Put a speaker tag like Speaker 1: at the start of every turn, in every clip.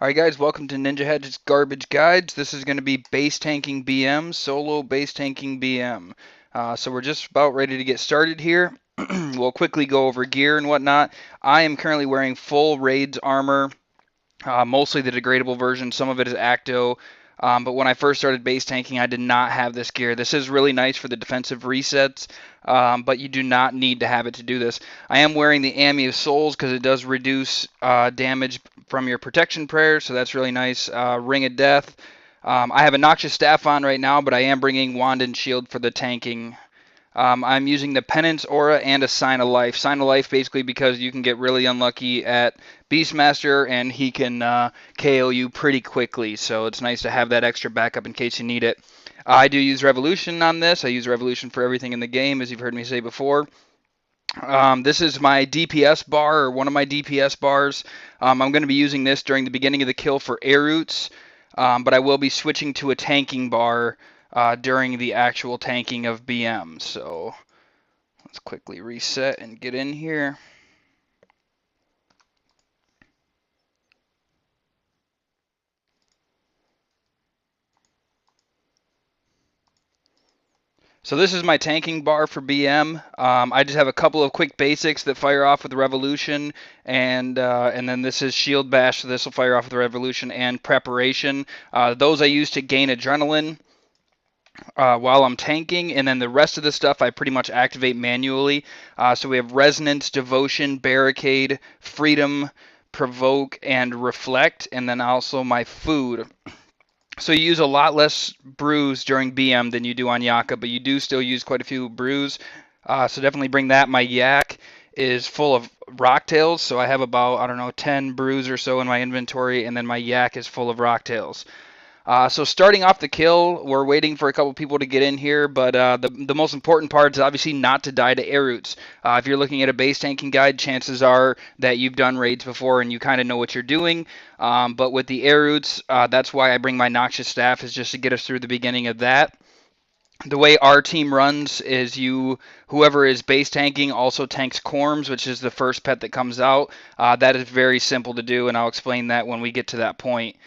Speaker 1: Alright guys, welcome to Ninjahatchet's Garbage Guides. This is going to be base tanking BM, solo base tanking BM. So we're just about ready to get started here. We'll quickly go over gear and whatnot. I am currently wearing full Raids armor, mostly the degradable version. Some of it is Acto. But when I first started base tanking, I did not have this gear. This is really nice for the defensive resets, but you do not need to have it to do this. I am wearing the Ami of Souls because it does reduce damage from your protection prayer, so that's really nice. Ring of Death. I have a Noxious Staff on right now, but I am bringing Wand and Shield for the tanking. I'm using the Penance Aura and a Sign of Life. Sign of Life basically because you can get really unlucky at Beastmaster and he can KO you pretty quickly, so it's nice to have that extra backup in case you need it. I do use Revolution on this. I use Revolution for everything in the game, as you've heard me say before. This is my DPS bar, or one of my DPS bars. I'm going to be using this during the beginning of the kill for air roots, but I will be switching to a tanking bar during the actual tanking of BM. So let's quickly reset and get in here. So this is my tanking bar for BM. I just have a couple of quick basics that fire off with Revolution, and then this is Shield Bash, so this will fire off with Revolution and Preparation. Those I use to gain adrenaline while I'm tanking, and then the rest of the stuff I pretty much activate manually. So we have Resonance, Devotion, Barricade, Freedom, Provoke, and Reflect, and then also my food. So you use a lot less brews during BM than you do on Yaka, but you do still use quite a few brews. So definitely bring that. My yak is full of rocktails, so I have about, I don't know, 10 brews or so in my inventory, and then my yak is full of rocktails. So starting off the kill, we're waiting for a couple people to get in here, but the most important part is obviously not to die to air roots. If you're looking at a base tanking guide, chances are that you've done raids before and you kind of know what you're doing. But with the air roots, that's why I bring my Noxious Staff, is just to get us through the beginning of that. The way our team runs is whoever is base tanking also tanks Corms, which is the first pet that comes out. That is very simple to do, and I'll explain that when we get to that point.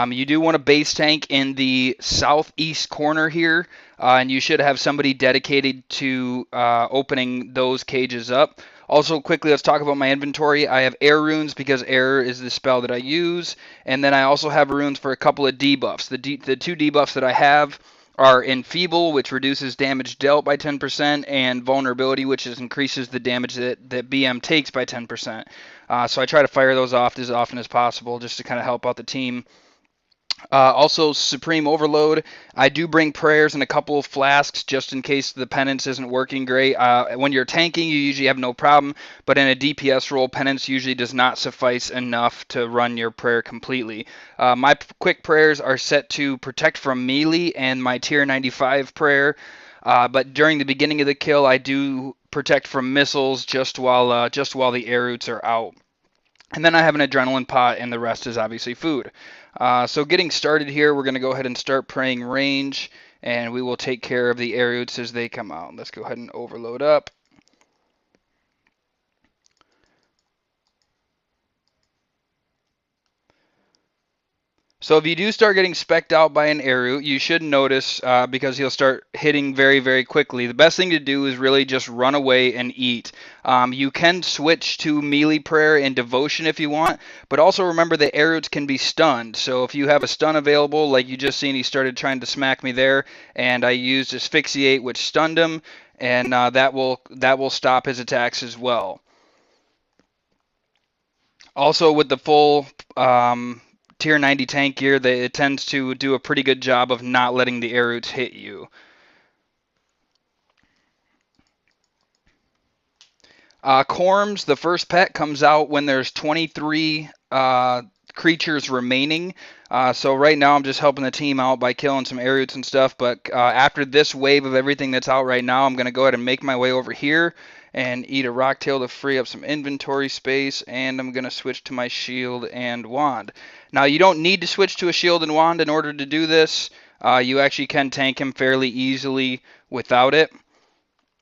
Speaker 1: You do want a base tank in the southeast corner here, and you should have somebody dedicated to opening those cages up. Also, quickly, let's talk about my inventory. I have air runes because air is the spell that I use, and then I also have runes for a couple of debuffs. The two debuffs that I have are Enfeeble, which reduces damage dealt by 10%, and Vulnerability, which increases the damage that BM takes by 10%. So I try to fire those off as often as possible just to kind of help out the team. Also, Supreme Overload. I do bring prayers and a couple of flasks just in case the penance isn't working great. When you're tanking, you usually have no problem, but in a DPS role, penance usually does not suffice enough to run your prayer completely. My quick prayers are set to protect from melee and my tier 95 prayer, but during the beginning of the kill, I do protect from missiles just while the air roots are out. And then I have an adrenaline pot, and the rest is obviously food. So getting started here, we're going to go ahead and start praying range, and we will take care of the air roots as they come out. Let's go ahead and overload up. So if you do start getting specced out by an air root, you should notice because he'll start hitting very, very quickly. The best thing to do is really just run away and eat. You can switch to melee prayer and devotion if you want, but also remember the air roots can be stunned. So if you have a stun available, like you just seen, he started trying to smack me there, and I used asphyxiate, which stunned him, and that will stop his attacks as well. Also, with the full tier 90 tank gear, it tends to do a pretty good job of not letting the air roots hit you. Corms, the first pet, comes out when there's 23 creatures remaining. So right now I'm just helping the team out by killing some air roots and stuff, but after this wave of everything that's out right now, I'm going to go ahead and make my way over here and eat a rocktail to free up some inventory space, and I'm going to switch to my shield and wand. Now, you don't need to switch to a shield and wand in order to do this. You actually can tank him fairly easily without it.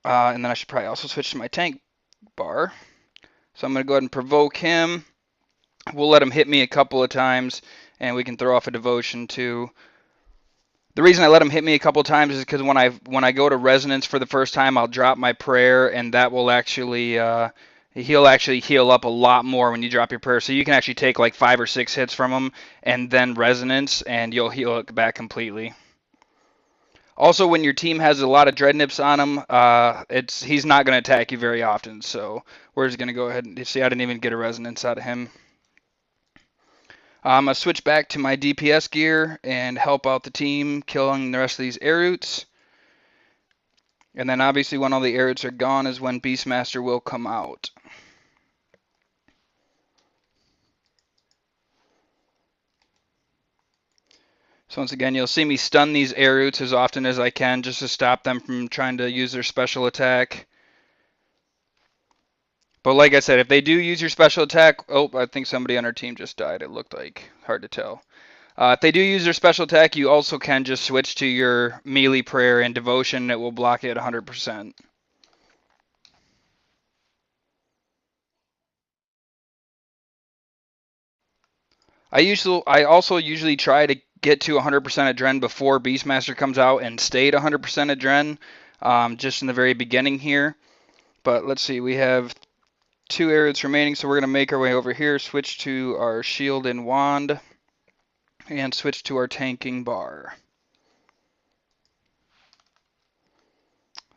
Speaker 1: And then I should probably also switch to my tank bar. So I'm going to go ahead and provoke him. We'll let him hit me a couple of times, and we can throw off a devotion too. The reason I let him hit me a couple of times is because when I go to resonance for the first time, I'll drop my prayer, and that will actually he'll actually heal up a lot more when you drop your prayer. So you can actually take like 5 or 6 hits from him, and then resonance, and you'll heal it back completely. Also, when your team has a lot of dreadnips on him, he's not going to attack you very often. So we're just going to go ahead and see. I didn't even get a resonance out of him. I'm going to switch back to my DPS gear and help out the team, killing the rest of these air roots. And then obviously when all the air roots are gone is when Beastmaster will come out. So once again, you'll see me stun these air roots as often as I can just to stop them from trying to use their special attack. But like I said, if they do use your special attack... Oh, I think somebody on our team just died, it looked like. Hard to tell. If they do use their special attack, you also can just switch to your melee prayer and devotion. It will block it 100%. I also usually try to get to 100% adren before Beastmaster comes out and stay at 100% adren, just in the very beginning here. But let's see, we have 2 areas remaining, so we're going to make our way over here, switch to our shield and wand, and switch to our tanking bar.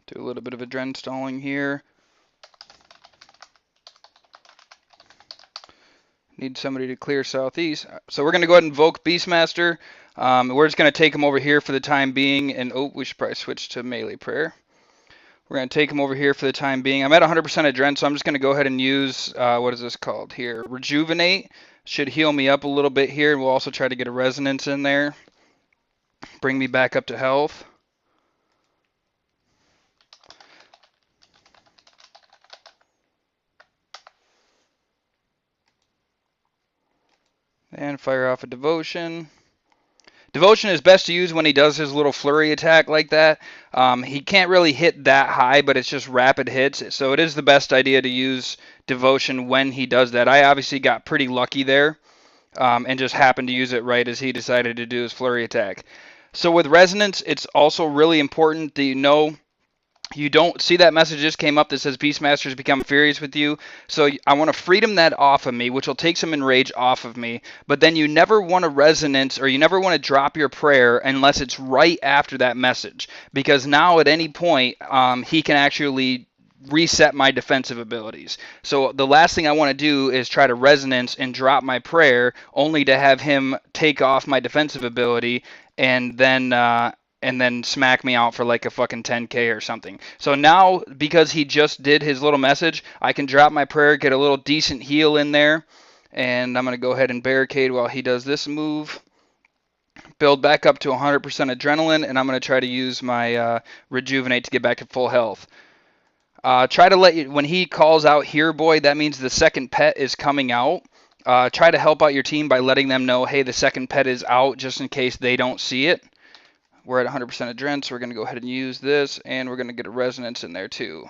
Speaker 1: Do a little bit of adren stalling here. Need somebody to clear southeast. So we're going to go ahead and invoke Beastmaster. We're just going to take him over here for the time being. And oh, we should probably switch to melee prayer. We're going to take him over here for the time being. I'm at 100% adren, so I'm just going to go ahead and use, what is this called here? Rejuvenate. Should heal me up a little bit here. And we'll also try to get a resonance in there. Bring me back up to health. And fire off a devotion. Devotion is best to use when he does his little flurry attack like that. He can't really hit that high, but it's just rapid hits. So it is the best idea to use Devotion when he does that. I obviously got pretty lucky there and just happened to use it right as he decided to do his flurry attack. So with Resonance, it's also really important that you don't see that message just came up that says Beastmaster's become furious with you. So I want to freedom that off of me, which will take some enrage off of me. But then you never want to resonance or you never want to drop your prayer unless it's right after that message. Because now at any point, he can actually reset my defensive abilities. So the last thing I want to do is try to resonance and drop my prayer only to have him take off my defensive ability and then smack me out for like a fucking 10k or something. So now, because he just did his little message, I can drop my prayer, get a little decent heal in there, and I'm going to go ahead and barricade while he does this move. Build back up to 100% adrenaline, and I'm going to try to use my rejuvenate to get back to full health. Try to when he calls out here, boy, that means the second pet is coming out. Try to help out your team by letting them know, hey, the second pet is out, just in case they don't see it. We're at 100% adren, so we're going to go ahead and use this, and we're going to get a resonance in there too.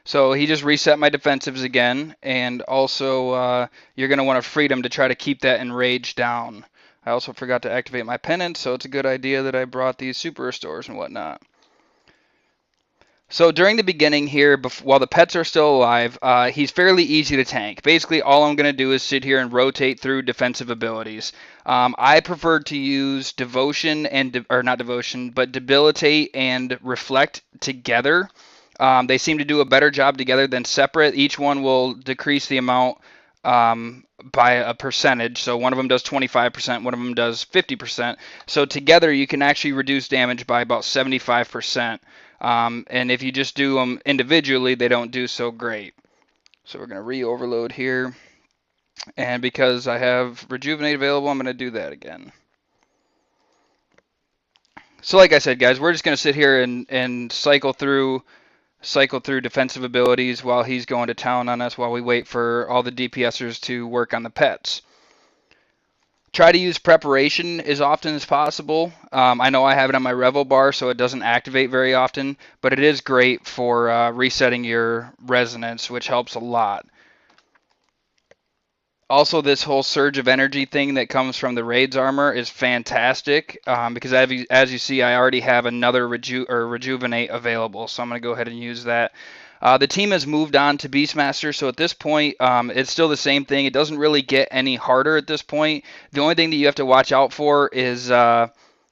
Speaker 1: So he just reset my defensives again, and also you're going to want a freedom to try to keep that enrage down. I also forgot to activate my penance, so it's a good idea that I brought these super restores and whatnot. So during the beginning here, while the pets are still alive, he's fairly easy to tank. Basically, all I'm going to do is sit here and rotate through defensive abilities. I prefer to use Devotion or not Devotion, but Debilitate and Reflect together. They seem to do a better job together than separate. Each one will decrease the amount by a percentage. So one of them does 25%, one of them does 50%. So together you can actually reduce damage by about 75%. And if you just do them individually, they don't do so great. So we're going to re-overload here. And because I have Rejuvenate available, I'm going to do that again. So like I said, guys, we're just going to sit here and cycle through defensive abilities while he's going to town on us while we wait for all the DPSers to work on the pets. Try to use preparation as often as possible. I know I have it on my Revel bar, so it doesn't activate very often, but it is great for resetting your resonance, which helps a lot. Also, this whole surge of energy thing that comes from the Raids armor is fantastic because as you see, I already have another Rejuvenate available, so I'm going to go ahead and use that. The team has moved on to Beastmaster, so at this point, it's still the same thing. It doesn't really get any harder at this point. The only thing that you have to watch out for is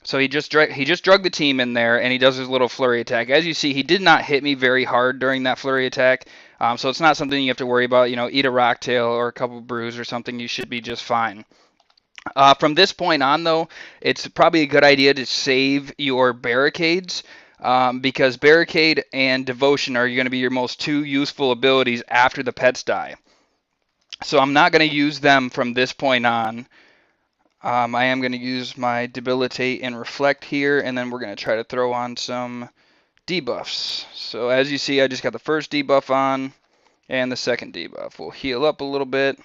Speaker 1: so he just drug the team in there, and he does his little flurry attack. As you see, he did not hit me very hard during that flurry attack, so it's not something you have to worry about. You know, eat a rocktail or a couple brews or something, you should be just fine. From this point on, though, it's probably a good idea to save your barricades. Because Barricade and Devotion are going to be your most two useful abilities after the pets die. So I'm not going to use them from this point on. I am going to use my Debilitate and Reflect here, and then we're going to try to throw on some debuffs. So as you see, I just got the first debuff on, and the second debuff. We'll heal up a little bit.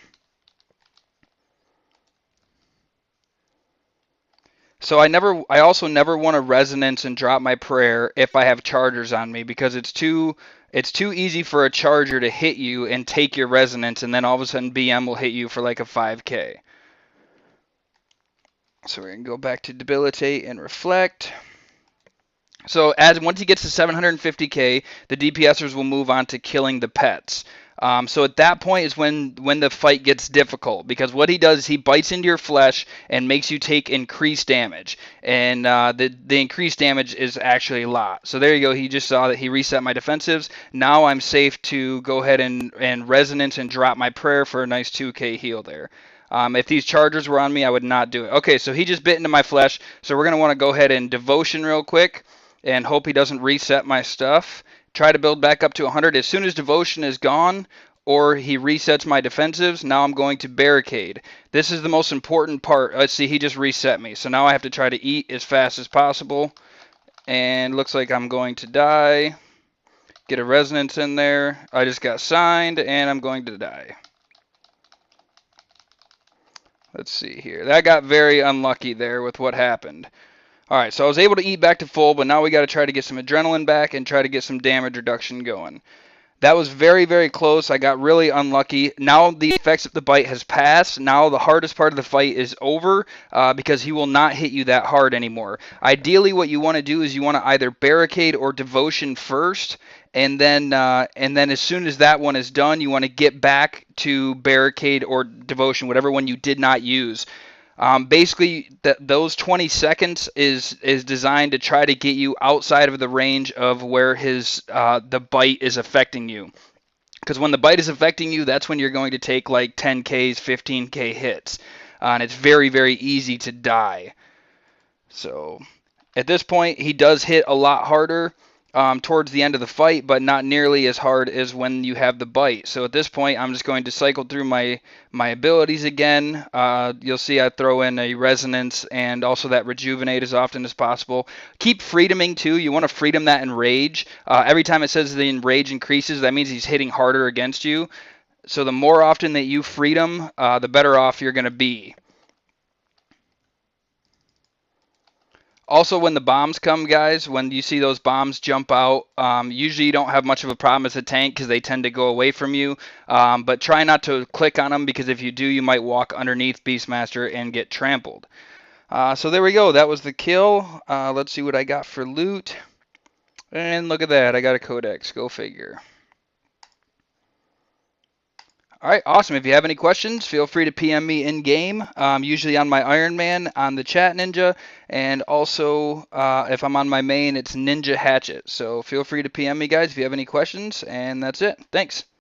Speaker 1: So I also never want to resonance and drop my prayer if I have chargers on me because it's too easy for a charger to hit you and take your resonance, and then all of a sudden BM will hit you for like a 5k. So we're gonna go back to Debilitate and Reflect. So once he gets to 750k, the DPSers will move on to killing the pets. So at that point is when the fight gets difficult, because what he does is he bites into your flesh and makes you take increased damage, and the increased damage is actually a lot. So there you go. He just saw that he reset my defensives. Now I'm safe to go ahead and resonance and drop my prayer for a nice 2k heal there. If these chargers were on me, I would not do it. Okay, so he just bit into my flesh, so we're going to want to go ahead and Devotion real quick and hope he doesn't reset my stuff. Try to build back up to 100. As soon as Devotion is gone or he resets my defensives, now I'm going to Barricade. This is the most important part. Let's see, he just reset me. So now I have to try to eat as fast as possible. And looks like I'm going to die. Get a resonance in there. I just got signed and I'm going to die. Let's see here. That got very unlucky there with what happened. Alright, so I was able to eat back to full, but now we got to try to get some adrenaline back and try to get some damage reduction going. That was very, very close. I got really unlucky. Now the effects of the bite has passed. Now the hardest part of the fight is over because he will not hit you that hard anymore. Ideally, what you want to do is you want to either Barricade or Devotion first, and then as soon as that one is done, you want to get back to Barricade or Devotion, whatever one you did not use. Basically, those 20 seconds is designed to try to get you outside of the range of where the bite is affecting you. Because when the bite is affecting you, that's when you're going to take like 10Ks, 15K hits. And it's very, very easy to die. So at this point, he does hit a lot harder towards the end of the fight, but not nearly as hard as when you have the bite. So at this point, I'm just going to cycle through my abilities again. You'll see I throw in a Resonance and also that Rejuvenate as often as possible. Keep Freedoming too. You want to Freedom that Enrage. Every time it says the Enrage increases, that means he's hitting harder against you. So the more often that you Freedom, the better off you're going to be. Also, when the bombs come, guys, when you see those bombs jump out, usually you don't have much of a problem as a tank because they tend to go away from you. But try not to click on them because if you do, you might walk underneath Beastmaster and get trampled. So there we go. That was the kill. Let's see what I got for loot. And look at that. I got a Codex. Go figure. All right, awesome. If you have any questions, feel free to PM me in-game, usually on my Iron Man, on the Chat Ninja, and also if I'm on my main, it's Ninjahatchet. So feel free to PM me, guys, if you have any questions, and that's it. Thanks.